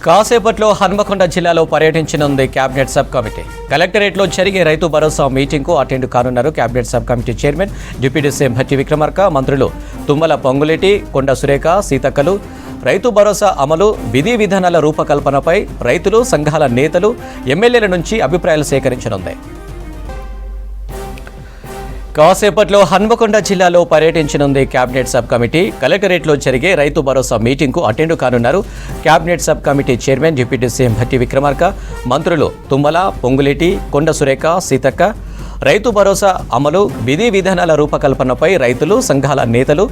కాసేపట్లో హన్మకొండ జిల్లాలో పర్యటించనుంది cabinet sub committee. కలెక్టరేట్లో జరిగే రైతు భరోసా మీటింగ్కు అటెండ్ కానున్నారు cabinet sub committee chairman deputy CM Bhatti Vikramarka, మంత్రులు తుమ్మల పొంగులేటి, కొండ సురేఖ, సీతక్కలు. రైతు భరోసా అమలు, విధి విధానాల రూపకల్పనపై రైతులు, సంఘాల నేతలు, ఎమ్మెల్యేల నుంచి అభిప్రాయాలు సేకరించనుంది. కాసేపట్లో హన్మకొండ జిల్లాలో పర్యటించనుంది కేబినెట్ సబ్ కమిటీ. కలెక్టరేట్లో జరిగే రైతు భరోసా మీటింగ్కు అటెండ్ కానున్నారు cabinet sub committee chairman deputy CM Bhatti Vikramarka, మంత్రులు తుమ్మల, పొంగులేటి, కొండ సురేఖ, సీతక్క. రైతు భరోసా అమలు, విధి విధానాల రూపకల్పనపై రైతులు, సంఘాల నేతలు,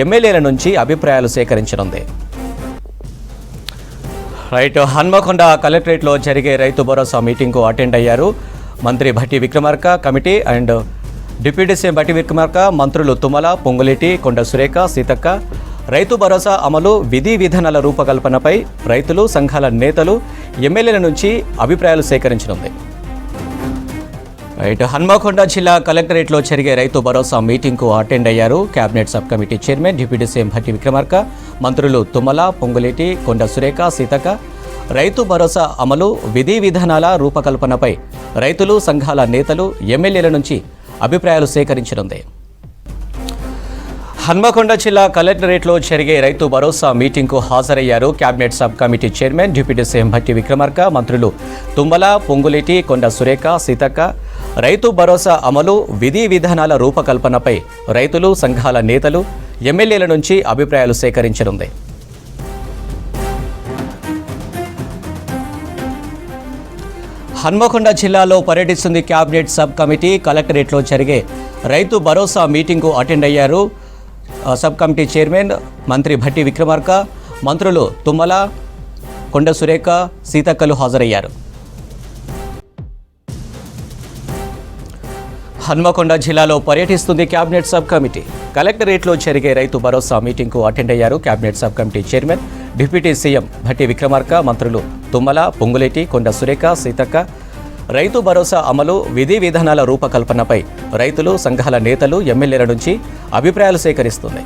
ఎమ్మెల్యేల నుంచి అభిప్రాయాలు సేకరించనుంది. హన్మకొండ కలెక్టరేట్లో జరిగే రైతు భరోసా మీటింగ్కు అటెండ్ అయ్యారు మంత్రి Bhatti Vikramarka, committee and deputy CM Bhatti Vikramarka, మంత్రులు తుమ్మల, పొంగులేటి, కొండ సురేఖ, సీతక్క. రైతు భరోసా అమలు, విధి విధానాల రూపకల్పనపై రైతులు, సంఘాల నేతలు, ఎమ్మెల్యేల నుంచి అభిప్రాయాలు సేకరించనుంది. హన్మకొండ జిల్లా కలెక్టరేట్లో జరిగే రైతు భరోసా మీటింగ్కు అటెండ్ అయ్యారు cabinet sub committee chairman deputy CM Bhatti Vikramarka, మంత్రులు తుమ్మల, పొంగులేటి, కొండ సురేఖ, సీతక్క. రైతు భరోసా అమలు, విధి విధానాల రూపకల్పనపై రైతులు, సంఘాల నేతలు, ఎమ్మెల్యేల నుంచి అభిప్రాయాలు సేకరించనుంది. హన్మకొండ జిల్లా కలెక్టరేట్లో జరిగే రైతు భరోసా మీటింగ్కు హాజరయ్యారు cabinet sub committee chairman deputy CM Bhatti Vikramarka, మంత్రులు తుమ్మల, పొంగులేటి, కొండ సురేఖ, సీతక్క. రైతు భరోసా అమలు, విధి విధానాల రూపకల్పనపై రైతులు, సంఘాల నేతలు, ఎమ్మెల్యేల నుంచి అభిప్రాయాలు సేకరించనుంది. హన్మకొండ జిల్లాలో పర్యటిస్తుంది కేబినెట్ సబ్ కమిటీ. కలెక్టరేట్లో జరిగే రైతు భరోసా మీటింగ్కు అటెండ్ అయ్యారు సబ్ కమిటీ చైర్మన్ మంత్రి భట్టి విక్రమార్క, మంత్రులు తుమ్మల, కొండ సురేఖ, సీతక్కలు హాజరయ్యారు. హన్మకొండ జిల్లాలో పర్యటిస్తుంది కేబినెట్ సబ్ కమిటీ. కలెక్టరేట్లో జరిగే రైతు భరోసా మీటింగ్కు అటెండ్ అయ్యారు cabinet sub committee chairman deputy CM Bhatti Vikramarka, మంత్రులు తుమ్మల, పొంగులేటి, కొండ సురేఖ, సీతక్క. రైతు భరోసా అమలు, విధి విధానాల రూపకల్పనపై రైతులు, సంఘాల నేతలు, ఎమ్మెల్యేల నుంచి అభిప్రాయాలు సేకరిస్తుంది.